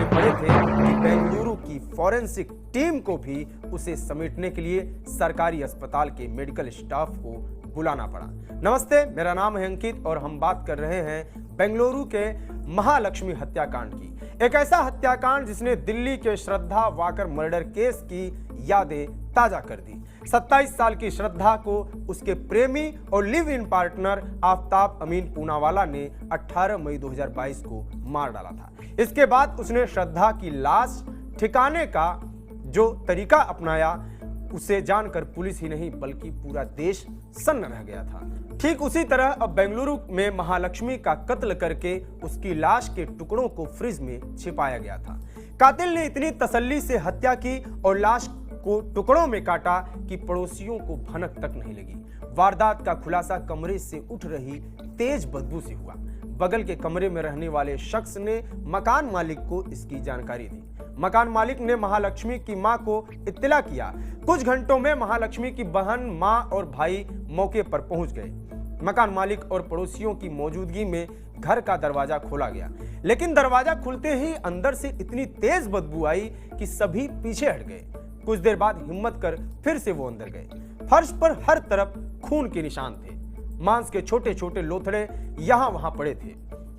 मानने पड़े थे कि बेंगलुरु की फॉरेंसिक टीम को भी उसे समेटने के लिए सरकारी अस्पताल के मेडिकल स्टाफ को बुलाना पड़ा। नमस्ते, मेरा नाम है अंकित और हम बात कर रहे हैं बेंगलुरु के महालक्ष्मी हत्याकांड की। एक ऐसा हत्याकांड जिसने दिल्ली के श्रद्धा वाकर मर्डर केस की यादें ताजा कर दी। 27 साल की श्रद्धा को उसके प्रेमी और लिव इन पार्टनर आफ्ताब अमीन पूनावाला ने 18 मई 2022 को मार डाला था। इसके बाद उसने श्रद्धा की लाश ठिकाने का जो तरीका अपनाया उसे जानकर पुलिस ही नहीं बल्कि पूरा देश सन्न रह गया था। ठीक उसी तरह अब बेंगलुरु में महालक्ष्मी का कत्ल करके उसकी लाश के टुकड़ों को फ्रिज में छिपाया गया था। कातिल ने इतनी तसल्ली से हत्या की और लाश को टुकड़ों में काटा कि पड़ोसियों को भनक तक नहीं लगी। वारदात का खुलासा कमरे से उठ रही तेज बदबू से हुआ। बगल के कमरे में रहने वाले शख्स ने मकान मालिक को इसकी जानकारी दी। मकान मालिक ने महालक्ष्मी की मां को इत्तला किया। कुछ घंटों में महालक्ष्मी की बहन, मां और भाई मौके पर पहुंच गए। मकान मालिक और पड़ोसियों की मौजूदगी में घर का दरवाजा खोला गया, लेकिन दरवाजा खुलते ही अंदर से इतनी तेज बदबू आई कि सभी पीछे हट गए। कुछ देर बाद हिम्मत कर फिर से वो अंदर गए। फर्श पर हर तरफ खून के निशान थे। मांस के छोटे छोटे लोथड़े यहां वहां पड़े थे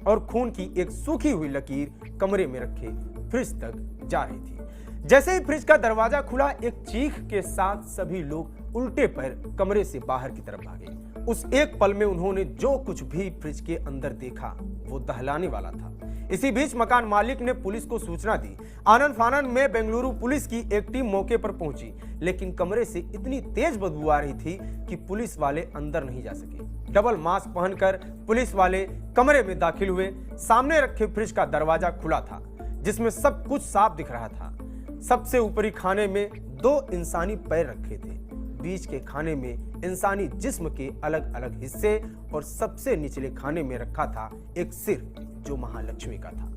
और खून की एक सूखी हुई लकीर कमरे में रखे फ्रिज तक जा रही थी। जैसे ही फ्रिज का दरवाजा खुला, एक चीख के साथ सभी लोग उल्टे पैर कमरे से बाहर की तरफ भागे। उस एक पल में उन्होंने जो कुछ भी फ्रिज के अंदर देखा वो दहलाने वाला था। इसी बीच मकान मालिक ने पुलिस को सूचना दी। आनन फानन में बेंगलुरु पुलिस की एक टीम मौके पर पहुंची, लेकिन कमरे से इतनी तेज बदबू आ रही थी कि पुलिस वाले अंदर नहीं जा सके। डबल मास्क पहनकर पुलिस वाले कमरे में दाखिल हुए। सामने रखे फ्रिज का दरवाजा खुला था, जिसमें सब कुछ साफ दिख रहा था। सबसे ऊपरी खाने में 2 इंसानी पैर रखे थे। बीच के खाने में इंसानी जिस्म के अलग अलग हिस्से और सबसे निचले खाने में रखा था एक सिर जो महालक्ष्मी का था।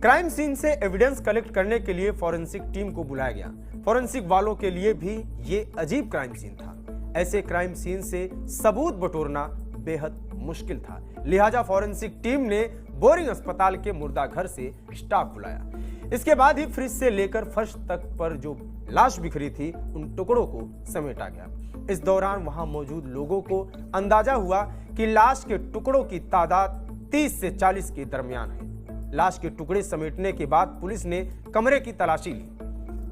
क्राइम सीन से एविडेंस कलेक्ट करने के लिए फॉरेंसिक टीम को बुलाया गया। फॉरेंसिक वालों के लिए भी ये अजीब क्राइम सीन था। ऐसे क्राइम सीन से सबूत बटोरना बेहद मुश्किल था, लिहाजा फॉरेंसिक टीम ने बोरिंग अस्पताल के मुर्दाघर से स्टाफ बुलाया। इसके बाद ही फ्रिज से लेकर फर्श तक पर जो लाश बिखरी थी उन टुकड़ों को समेटा गया। इस दौरान वहां मौजूद लोगों को अंदाजा हुआ कि लाश के टुकड़ों की तादाद 30 से 40 के दरमियान है। लाश के टुकड़े समेटने के बाद पुलिस ने कमरे की तलाशी ली।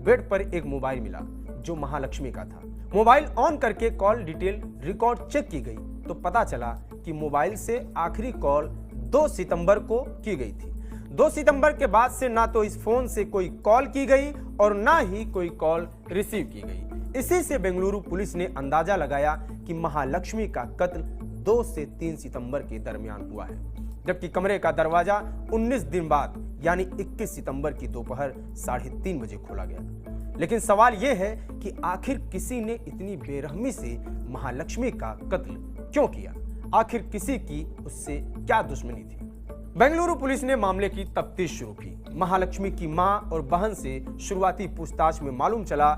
बेड पर एक मोबाइल मिला जो महालक्ष्मी का था। मोबाइल ऑन करके कॉल डिटेल रिकॉर्ड चेक की गई तो पता चला कि मोबाइल से आखिरी कॉल 2 सितंबर को की गई थी। 2 सितंबर के बाद से ना तो इस फोन से कोई कॉल की गई और ना ही कोई कॉल रिसीव की गई। इसी से बेंगलुरु पुलिस ने अंदाजा लगाया कि महालक्ष्मी का कत्ल 2 से 3 सितंबर के दरमियान हुआ है, जबकि कमरे का दरवाजा 19 दिन बाद यानी 21 सितंबर की दोपहर 3:30 बजे खोला गया। लेकिन सवाल यह है कि आखिर किसी ने इतनी बेरहमी से महालक्ष्मी का कत्ल क्यों किया? आखिर किसी की उससे क्या दुश्मनी थी? बेंगलुरु पुलिस ने मामले की तफ्तीश शुरू की। महालक्ष्मी की मां और बहन से शुरुआती पूछताछ में मालूम चला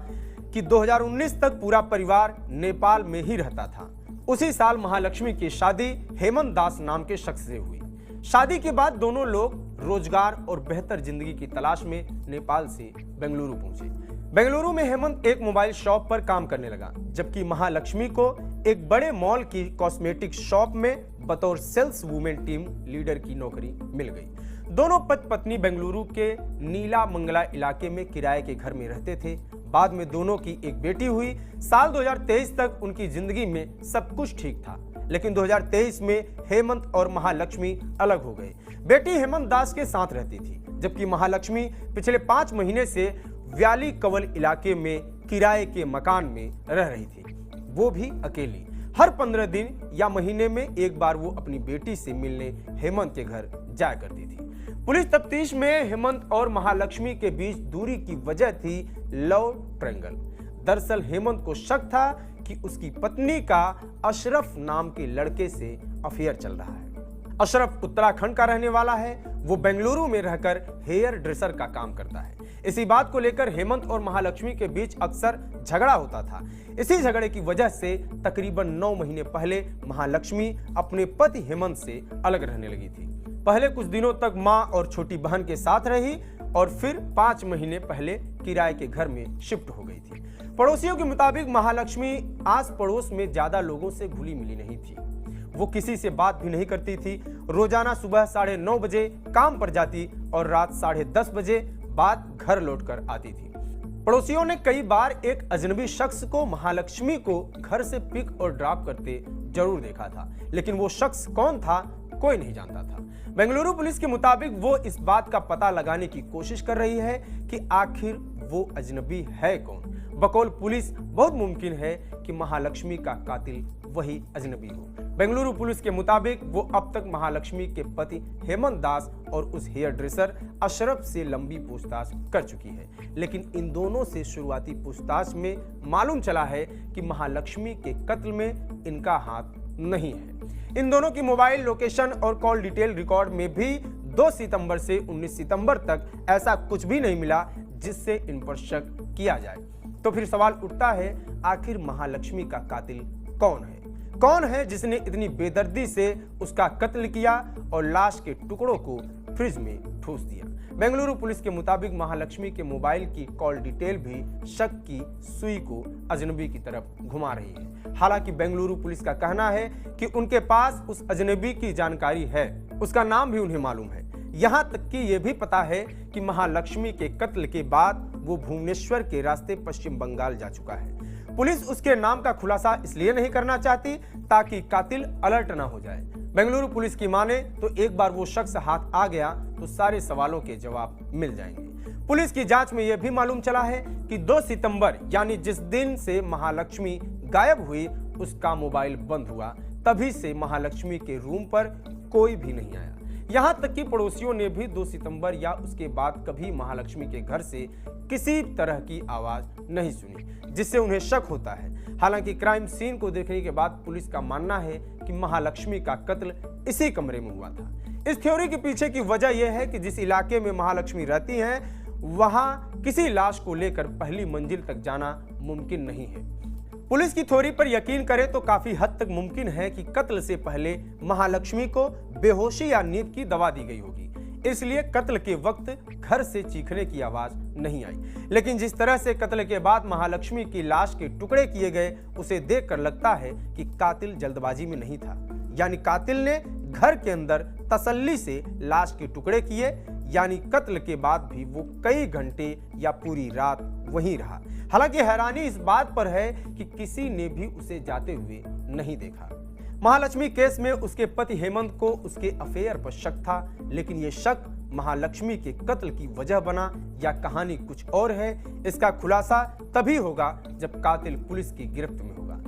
कि 2019 तक पूरा परिवार नेपाल में ही रहता था। उसी साल महालक्ष्मी की शादी हेमंत दास नाम के शख्स से हुई। शादी के बाद दोनों लोग रोजगार और बेहतर जिंदगी की तलाश में नेपाल से बेंगलुरु पहुंचे। बेंगलुरु में हेमंत एक मोबाइल शॉप पर काम करने लगा, जबकि महालक्ष्मी को एक बड़े मॉल की कॉस्मेटिक शॉप में बतौर सेल्स वुमेन टीम लीडर की नौकरी मिल गई। दोनों पति पत्नी बेंगलुरु के नीला मंगला इलाके में किराए के घर में रहते थे। बाद में दोनों की एक बेटी हुई। साल 2023 तक उनकी जिंदगी में सब कुछ ठीक था, लेकिन 2023 में हेमंत और महालक्ष्मी अलग हो गए। बेटी हेमंत दास के साथ रहती थी, जबकि महालक्ष्मी पिछले 5 महीने से व्याली कवल इलाके में किराए के मकान में रह रही थी, वो भी अकेली। हर 15 दिन या महीने में एक बार वो अपनी बेटी से मिलने हेमंत के घर जाया करती थी। पुलिस तफ्तीश में हेमंत और महालक्ष्मी के बीच दूरी की वजह थी लव ट्रायंगल। दरअसल हेमंत को शक था कि उसकी पत्नी का अशरफ नाम के लड़के से अफेयर चल रहा है। अशरफ उत्तराखंड का रहने वाला है। वो बेंगलुरु में रहकर हेयर ड्रेसर का काम करता है। इसी बात को लेकर हेमंत और महालक्ष्मी के बीच अक्सर झगड़ा होता था। इसी झगड़े की वजह से तकरीबन 9 महीने पहले महालक्ष्मी अपने पति हेमंत से अलग रहने लगी थी। पहले कुछ दिनों तक मां और छोटी बहन के साथ रही। और फिर 5 महीने पहले किराए के घर में शिफ्ट हो गई थी। पड़ोसियों के मुताबिक महालक्ष्मी आस पड़ोस में ज्यादा लोगों से घुली मिली नहीं थी। वो किसी से बात भी नहीं करती थी। रोजाना सुबह 9:30 बजे काम पर जाती और रात 10:30 बजे बाद घर लौटकर आती थी। पड़ोसियों ने कई बार एक अजनबी शख्स को महालक्ष्मी को घर से पिक और ड्रॉप करते जरूर देखा था, लेकिन वो शख्स कौन था कोई नहीं जानता था। बेंगलुरु पुलिस के मुताबिक वो इस बात का पता लगाने की कोशिश कर रही है कि आखिर वो अजनबी है कौन। बकौल पुलिस बहुत मुमकिन है कि महालक्ष्मी का कातिल वही अजनबी हो। बेंगलुरु पुलिस के मुताबिक वो अब तक महालक्ष्मी के पति हेमंत दास और उस हेयर ड्रेसर अशरफ से लंबी पूछताछ कर चुकी है, लेकिन इन दोनों से शुरुआती पूछताछ में मालूम चला है कि महालक्ष्मी के कत्ल में इनका हाथ नहीं है। इन दोनों की मोबाइल लोकेशन और कॉल डिटेल रिकॉर्ड में भी 2 सितंबर से 19 सितंबर तक ऐसा कुछ भी नहीं मिला जिससे इन पर शक किया जाए। तो फिर सवाल उठता है, आखिर महालक्ष्मी का कातिल कौन है? कौन है जिसने इतनी बेदर्दी से उसका कत्ल किया और लाश के टुकड़ों को फ्रिज में ठूस दिया? बेंगलुरु पुलिस के मुताबिक महालक्ष्मी के मोबाइल की कॉल डिटेल भी शक की सुई को अजनबी की तरफ घुमा रही है। हालांकि बेंगलुरु पुलिस का कहना है कि उनके पास उस अजनबी की जानकारी है, उसका नाम भी उन्हें मालूम है। यहां तक कि यह भी पता है कि महालक्ष्मी के कत्ल के बाद वो भुवनेश्वर के रास्ते पश्चिम बंगाल जा चुका है। पुलिस उसके नाम का खुलासा इसलिए नहीं करना चाहती ताकि कातिल अलर्ट ना हो जाए। बेंगलुरु पुलिस की माने तो एक बार वो शख्स हाथ आ गया तो सारे सवालों के जवाब मिल जाएंगे। पुलिस की जांच में यह भी मालूम चला है कि 2 सितंबर यानी जिस दिन से महालक्ष्मी गायब हुई उसका मोबाइल बंद हुआ, तभी से महालक्ष्मी के रूम पर कोई भी नहीं आया। यहां तक कि पड़ोसियों ने भी 2 सितंबर या उसके बाद कभी महालक्ष्मी के घर से किसी तरह की आवाज नहीं सुनी, जिससे उन्हें शक होता है। हालांकि क्राइम सीन को देखने के बाद पुलिस का मानना है कि महालक्ष्मी का कत्ल इसी कमरे में हुआ था। इस थ्योरी के पीछे की वजह यह है कि जिस इलाके में महालक्ष्मी रहती हैं, वहां किसी लाश को लेकर पहली मंजिल तक जाना मुमकिन नहीं है। पुलिस की थ्योरी पर यकीन करें तो काफी हद तक मुमकिन है कि कत्ल से पहले महालक्ष्मी को बेहोशी या नींद की दवा दी गई होगी, इसलिए कत्ल के वक्त घर से चीखने की आवाज नहीं आई। लेकिन जिस तरह से कत्ल के बाद महालक्ष्मी की लाश के टुकड़े किए गए, उसे देखकर लगता है कि कातिल जल्दबाजी में नहीं था, यानी कातिल ने घर के अंदर तसल्ली से लाश के टुकड़े किए, यानी कत्ल के बाद भी वो कई घंटे या पूरी रात वहीं रहा। हालांकि हैरानी इस बात पर है कि किसी ने भी उसे जाते हुए नहीं देखा। महालक्ष्मी केस में उसके पति हेमंत को उसके अफेयर पर शक था, लेकिन यह शक महालक्ष्मी के कत्ल की वजह बना या कहानी कुछ और है, इसका खुलासा तभी होगा जब कातिल पुलिस की गिरफ्त में होगा।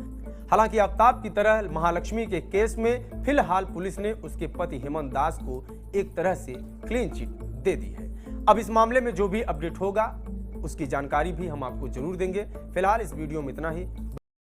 हालांकि आफ्ताब की तरह महालक्ष्मी के केस में फिलहाल पुलिस ने उसके पति हेमंत दास को एक तरह से क्लीन चिट दे दी है। अब इस मामले में जो भी अपडेट होगा उसकी जानकारी भी हम आपको जरूर देंगे। फिलहाल इस वीडियो में इतना ही।